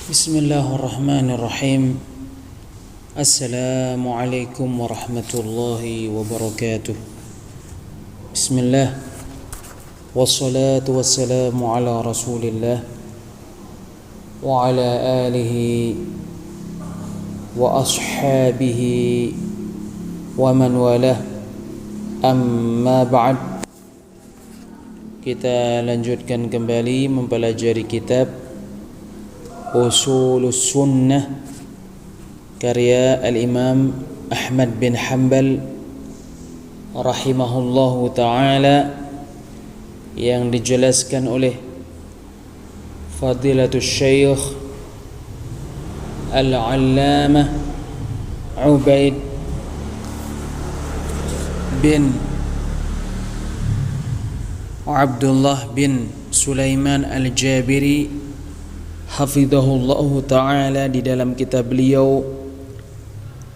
Bismillahirrahmanirrahim. Assalamualaikum warahmatullahi wabarakatuh. Bismillah. Wassalatu wassalamu ala rasulillah wa ala alihi wa ashabihi wa man walah. Amma ba'd. Kita lanjutkan kembali mempelajari kitab Ushulus Sunnah karya Al-Imam Ahmad bin Hanbal rahimahullahu ta'ala, yang dijelaskan oleh Fadilatul Syekh Al-Allamah Ubaid bin Abdullah bin Sulaiman Al-Jabiri hafizahullahu ta'ala di dalam kitab beliau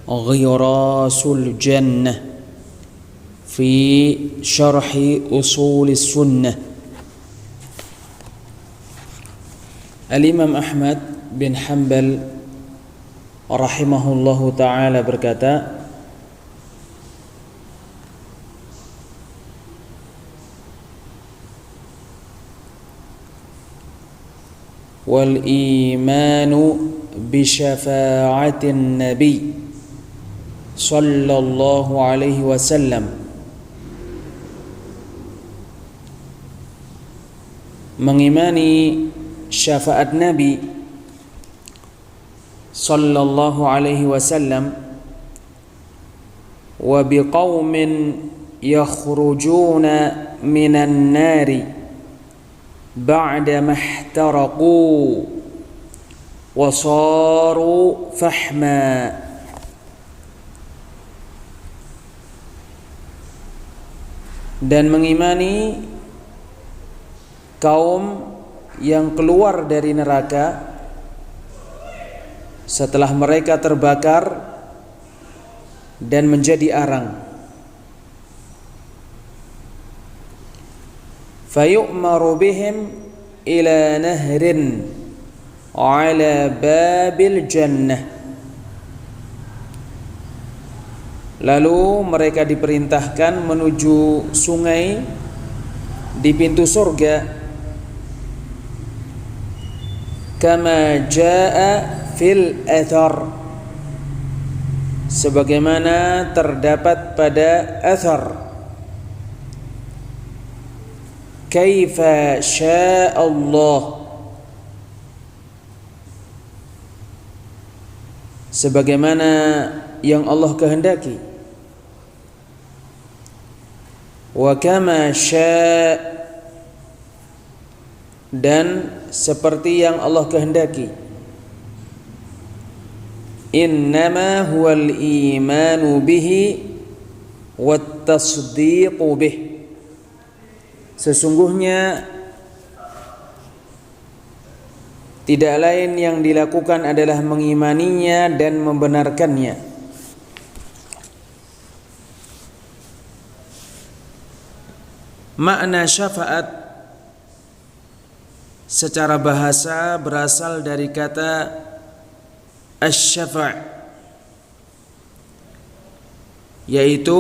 Ghirasul Jannah fi syarhi usulis sunnah. Al-Imam Ahmad bin Hanbal rahimahullahu ta'ala berkata, wal imanu bi syafa'atin nabi sallallahu alaihi wasallam, mengimani syafaat Nabi sallallahu alaihi wasallam, wa biqaumin yakhrujuna minan nari ba'da mahtaraqu wa saru fahma, dan mengimani kaum yang keluar dari neraka setelah mereka terbakar dan menjadi arang. Fayu'maru bihim ila nahrin ala babil jannah, lalu mereka diperintahkan menuju sungai di pintu surga, kama jaa fil athar, sebagaimana terdapat pada athar, kaifa syaa Allah, sebagaimana yang Allah kehendaki, wa kama syaa, dan seperti yang Allah kehendaki. Innama huwal imanu bihi wat tasdiqu bih, sesungguhnya tidak lain yang dilakukan adalah mengimaninya dan membenarkannya. Makna syafaat secara bahasa berasal dari kata asy-syafa', yaitu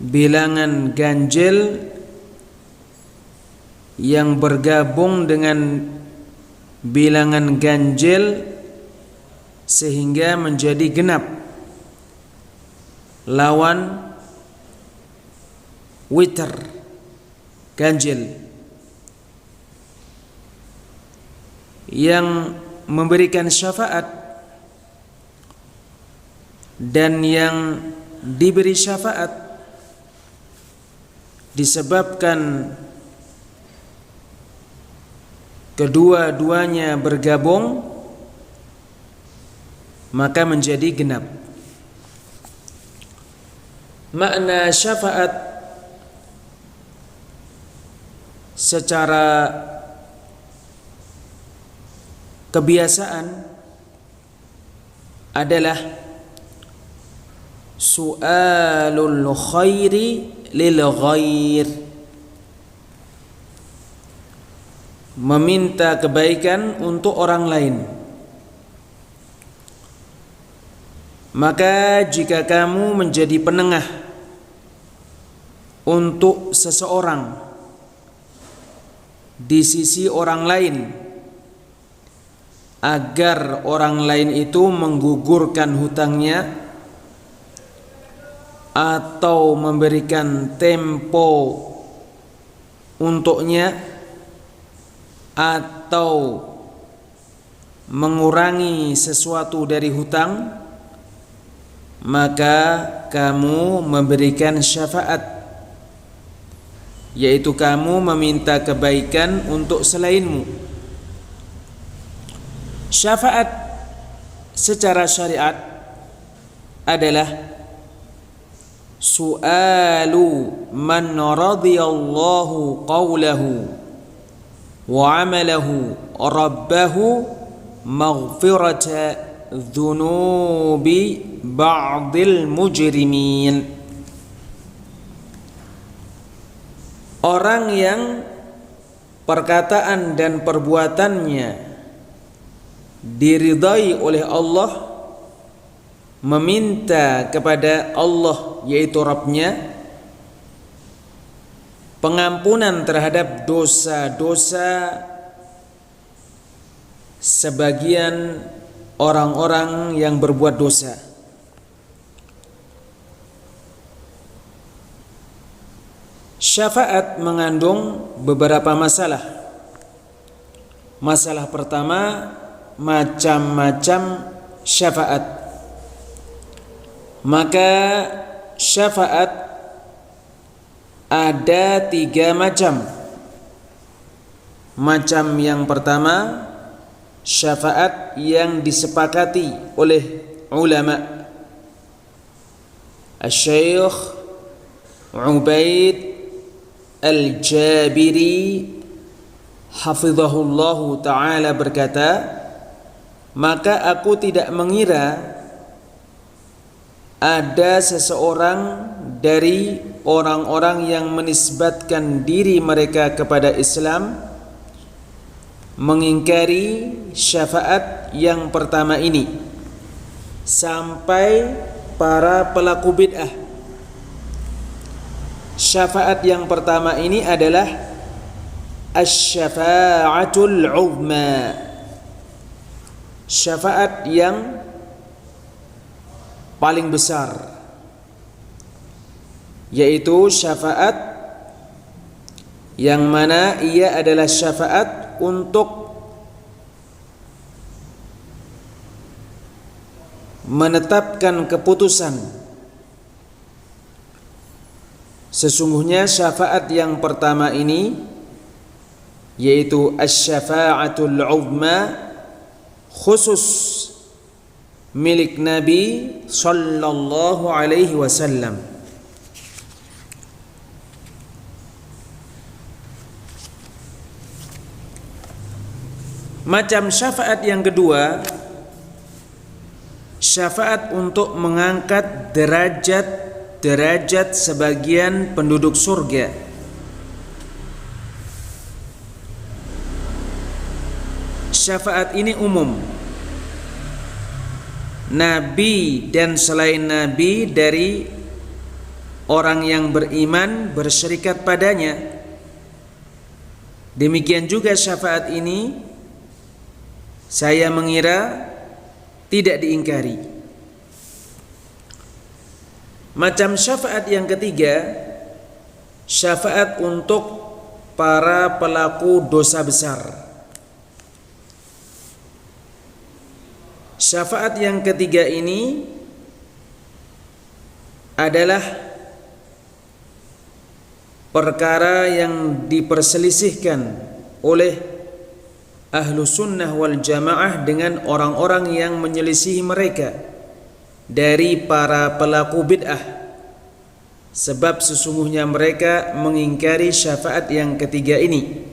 bilangan ganjil yang bergabung dengan bilangan ganjil sehingga menjadi genap, lawan witr, ganjil, yang memberikan syafaat dan yang diberi syafaat disebabkan kedua-duanya bergabung, maka menjadi genap. Makna syafaat secara kebiasaan adalah su'alul khairi lil ghair, meminta kebaikan untuk orang lain. Maka jika kamu menjadi penengah untuk seseorang di sisi orang lain, agar orang lain itu menggugurkan hutangnya atau memberikan tempo untuknya atau mengurangi sesuatu dari hutang, maka kamu memberikan syafaat, yaitu kamu meminta kebaikan untuk selainmu. Syafaat secara syariat adalah su'alu man radiyallahu qawlahu wa amalahu rabbahu maghfirata dhunubi ba'dil mujrimin. Orang yang perkataan dan perbuatannya diridai oleh Allah, meminta kepada Allah yaitu Rabbnya pengampunan terhadap dosa-dosa sebagian orang-orang yang berbuat dosa. Syafaat mengandung beberapa masalah. Masalah pertama, macam-macam syafaat. Maka syafaat ada 3 macam. Macam yang pertama, syafaat yang disepakati oleh ulama. Asy-Syaikh Ubaid Al-Jabiri hafizahullahu ta'ala berkata, maka aku tidak mengira ada seseorang dari orang-orang yang menisbatkan diri mereka kepada Islam mengingkari syafaat yang pertama ini sampai para pelaku bid'ah. Syafaat yang pertama ini adalah asy-syafa'atul 'uzma, syafaat yang paling besar, yaitu syafaat yang mana ia adalah syafaat untuk menetapkan keputusan. Sesungguhnya syafaat yang pertama ini, yaitu asy-syafa'atul 'uzma, khusus milik Nabi sallallahu alaihi wasallam. Macam syafaat yang kedua, syafaat untuk mengangkat derajat sebagian penduduk surga. Syafaat ini umum. Nabi dan selain Nabi dari orang yang beriman bersyirikat padanya. Demikian juga syafaat ini saya mengira tidak diingkari. Macam syafaat yang ketiga, syafaat untuk para pelaku dosa besar. Syafaat yang ketiga ini adalah perkara yang diperselisihkan oleh ahlu sunnah wal jamaah dengan orang-orang yang menyelisihi mereka dari para pelaku bid'ah, sebab sesungguhnya mereka mengingkari syafaat yang ketiga ini.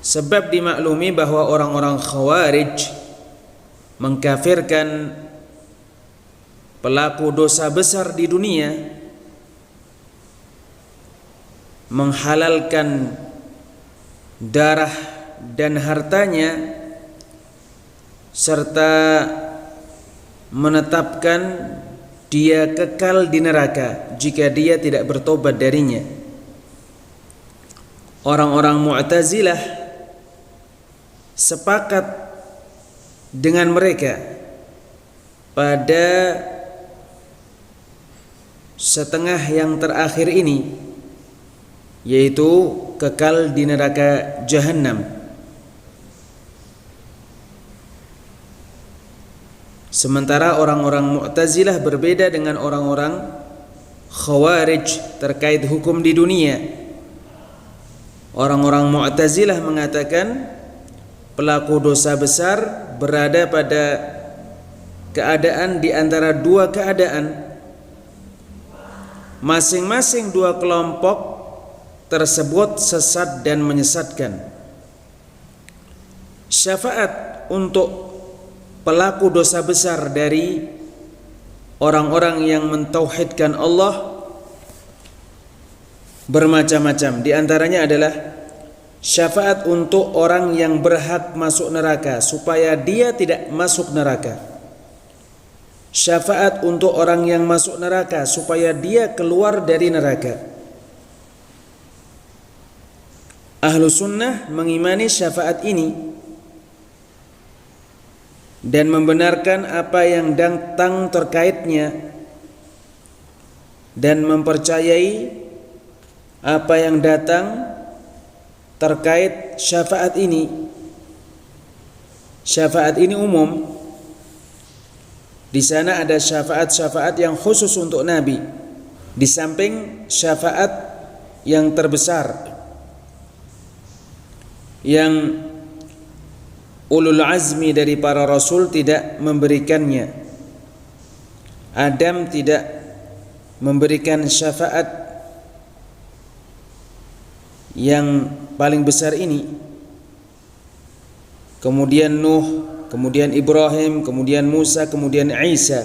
Sebab dimaklumi bahwa orang-orang Khawarij mengkafirkan pelaku dosa besar di dunia menghalalkan darah dan hartanya serta menetapkan dia kekal di neraka jika dia tidak bertobat darinya. Orang-orang Mu'tazilah sepakat dengan mereka pada setengah yang terakhir ini, yaitu kekal di neraka Jahannam. Sementara orang-orang Mu'tazilah berbeda dengan orang-orang Khawarij terkait hukum di dunia. Orang-orang Mu'tazilah mengatakan pelaku dosa besar berada pada keadaan di antara dua keadaan. Masing-masing dua kelompok tersebut sesat dan menyesatkan. Syafaat untuk pelaku dosa besar dari orang-orang yang mentauhidkan Allah bermacam-macam. Di antaranya adalah syafaat untuk orang yang berhak masuk neraka supaya dia tidak masuk neraka. Syafaat untuk orang yang masuk neraka supaya dia keluar dari neraka. Ahlu sunnah mengimani syafaat ini dan membenarkan apa yang datang terkaitnya dan mempercayai apa yang datang terkait syafaat ini. Syafaat ini umum. Di sana ada syafaat-syafaat yang khusus untuk Nabi, di samping syafaat yang terbesar yang ulul azmi dari para rasul tidak memberikannya. Adam tidak memberikan syafaat yang paling besar ini. Kemudian Nuh, kemudian Ibrahim, kemudian Musa, kemudian Isa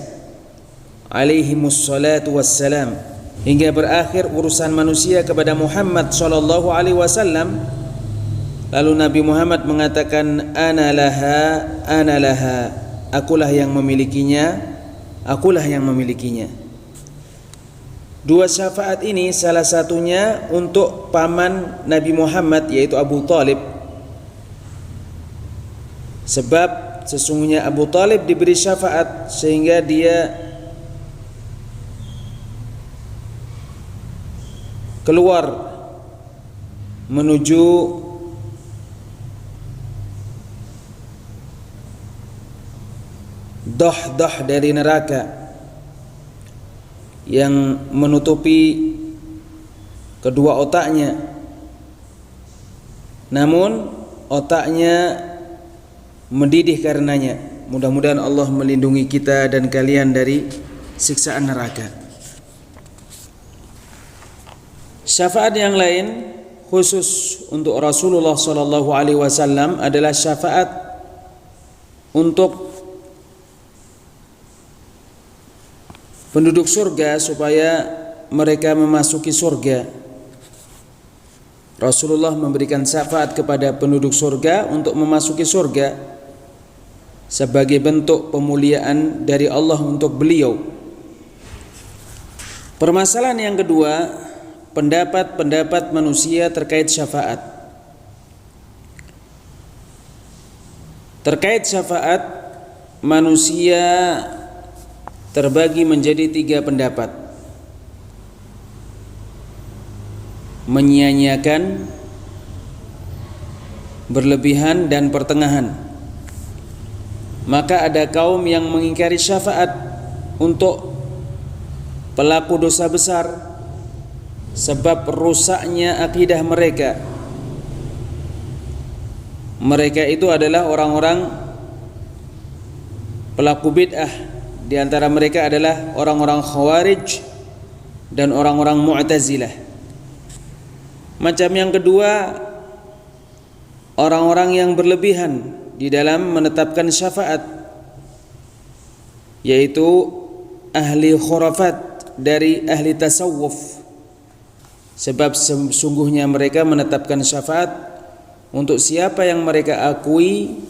alaihimus salatu wassalam, hingga berakhir urusan manusia kepada Muhammad sallallahu alaihi wasallam. Lalu Nabi Muhammad mengatakan, ana laha, akulah yang memilikinya, akulah yang memilikinya. Dua syafaat ini salah satunya untuk paman Nabi Muhammad, yaitu Abu Talib. Sebab sesungguhnya Abu Talib diberi syafaat sehingga dia keluar menuju dah dari neraka yang menutupi kedua otaknya. Namun otaknya mendidih karenanya. Mudah-mudahan Allah melindungi kita dan kalian dari siksaan neraka. Syafaat yang lain khusus untuk Rasulullah sallallahu alaihi wasallam adalah syafaat untuk penduduk surga supaya mereka memasuki surga. Rasulullah memberikan syafaat kepada penduduk surga untuk memasuki surga sebagai bentuk pemuliaan dari Allah untuk beliau. Permasalahan yang kedua, pendapat-pendapat manusia terkait syafaat. Terkait syafaat, manusia terbagi menjadi tiga pendapat: menyia-nyiakan, berlebihan, dan pertengahan. Maka ada kaum yang mengingkari syafaat untuk pelaku dosa besar sebab rusaknya akidah mereka. Mereka itu adalah orang-orang pelaku bid'ah. Di antara mereka adalah orang-orang Khawarij dan orang-orang Mu'tazilah. Macam yang kedua, orang-orang yang berlebihan di dalam menetapkan syafaat, yaitu ahli khurafat dari ahli tasawuf, Sebab sesungguhnya mereka menetapkan syafaat untuk siapa yang mereka akui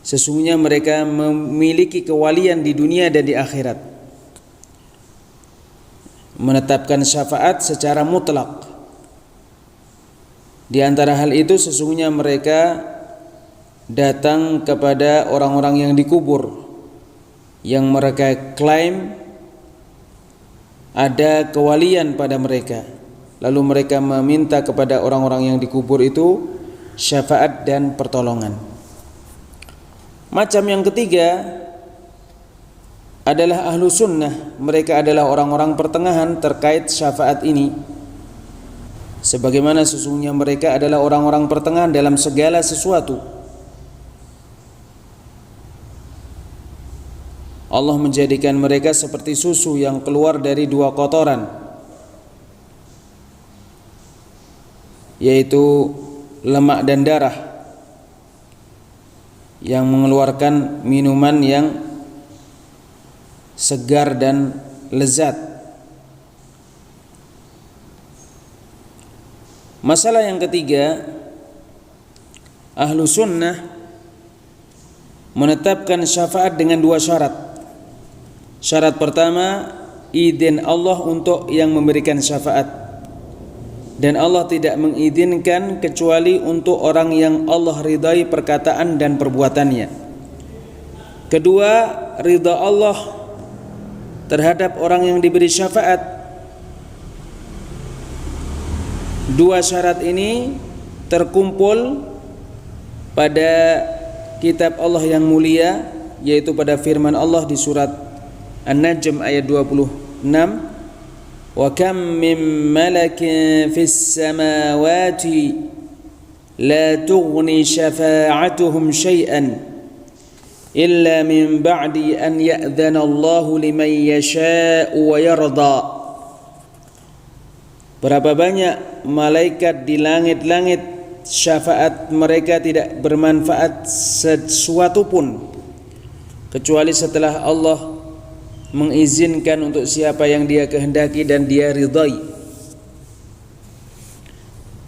sesungguhnya mereka memiliki kewalian di dunia dan di akhirat. Menetapkan syafaat secara mutlak. Di antara hal itu sesungguhnya mereka datang kepada orang-orang yang dikubur yang mereka klaim ada kewalian pada mereka. Lalu mereka meminta kepada orang-orang yang dikubur itu syafaat dan pertolongan. Macam yang ketiga adalah ahlu sunnah. Mereka adalah orang-orang pertengahan terkait syafaat ini. Sebagaimana sesungguhnya mereka adalah orang-orang pertengahan dalam segala sesuatu. Allah menjadikan mereka seperti susu yang keluar dari dua kotoran, yaitu lemak dan darah, yang mengeluarkan minuman yang segar dan lezat. Masalah yang ketiga, ahlu sunnah menetapkan syafaat dengan dua syarat. Syarat pertama, izin Allah untuk yang memberikan syafaat, dan Allah tidak mengizinkan kecuali untuk orang yang Allah ridai perkataan dan perbuatannya. Kedua, ridha Allah terhadap orang yang diberi syafaat. Dua syarat ini terkumpul pada kitab Allah yang mulia, yaitu pada firman Allah di surat An-Najm ayat 26, wa kam min malakin fis samawati la tughni syafa'atuhum syai'an illa min ba'di an ya'dhana Allahu liman yasha'u wa yarda. Berapa banyak malaikat di langit-langit, syafaat mereka tidak bermanfaat sesuatu pun kecuali setelah Allah mengizinkan untuk siapa yang Dia kehendaki dan Dia ridai.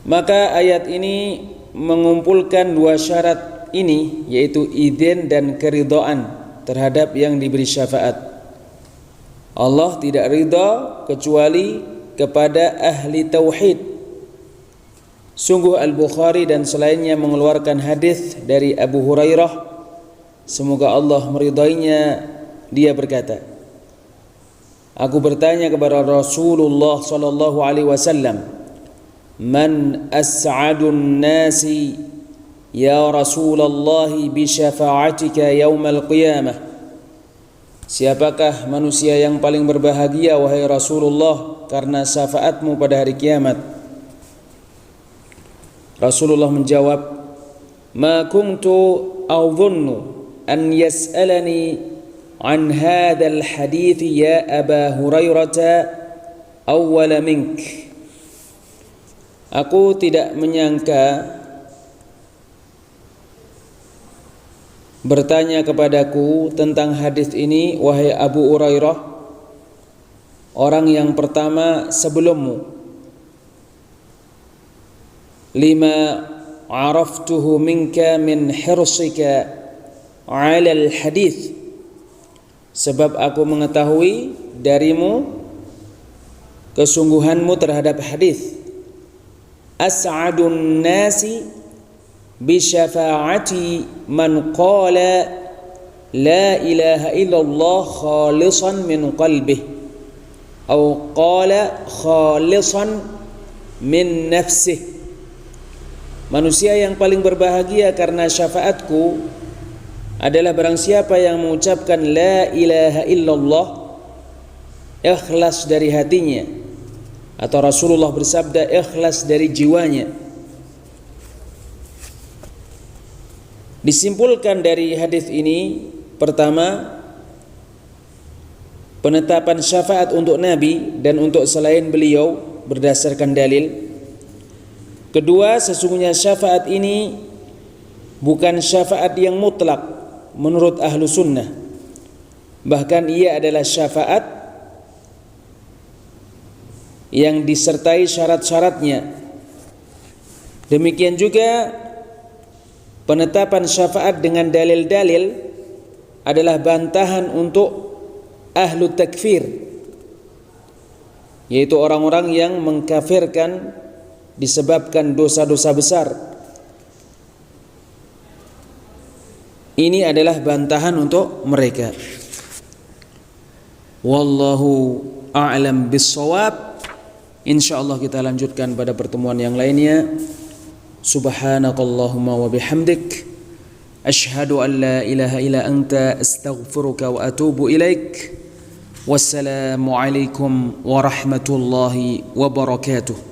Maka ayat ini mengumpulkan dua syarat ini, yaitu izin dan keridhaan terhadap yang diberi syafaat. Allah tidak ridha kecuali kepada ahli tauhid. Sungguh Al-Bukhari dan selainnya mengeluarkan hadis dari Abu Hurairah, semoga Allah meridainya, dia berkata, aku bertanya kepada Rasulullah sallallahu alaihi wasallam, man as'adun nasi ya Rasulullah bi syafa'atika yaumal qiyamah? Siapakah manusia yang paling berbahagia wahai Rasulullah karena syafaatmu pada hari kiamat? Rasulullah menjawab, ma kuntu a'dhunnu an yas'alani an hadzal hadits ya Aba Hurairah awwala mink. Aku tidak menyangka bertanya kepadaku tentang hadis ini wahai Abu Hurairah, orang yang pertama sebelummu. Lima araftuhu minka min hirsika 'ala al-hadits, sebab aku mengetahui darimu kesungguhanmu terhadap hadis. As'adun nasi bi syafa'ati man qala la ilaha illallah khalisan min qalbihi atau qala khalisan min nafsihi. Manusia yang paling berbahagia karena syafaatku adalah barang siapa yang mengucapkan la ilaha illallah ikhlas dari hatinya, atau Rasulullah bersabda ikhlas dari jiwanya. Disimpulkan dari hadis ini, pertama, penetapan syafaat untuk Nabi dan untuk selain beliau berdasarkan dalil. Kedua, sesungguhnya syafaat ini bukan syafaat yang mutlak menurut ahlu sunnah. Bahkan ia adalah syafaat yang disertai syarat-syaratnya. Demikian juga penetapan syafaat dengan dalil-dalil adalah bantahan untuk ahlu takfir, yaitu orang-orang yang mengkafirkan disebabkan dosa-dosa besar. Ini adalah bantahan untuk mereka. Wallahu a'lam bis-shawab. Insyaallah kita lanjutkan pada pertemuan yang lainnya. Subhanakallahumma wa bihamdik, asyhadu an la ilaha illa anta, astaghfiruka wa atubu ilaik. Wassalamu alaikum warahmatullahi wabarakatuh.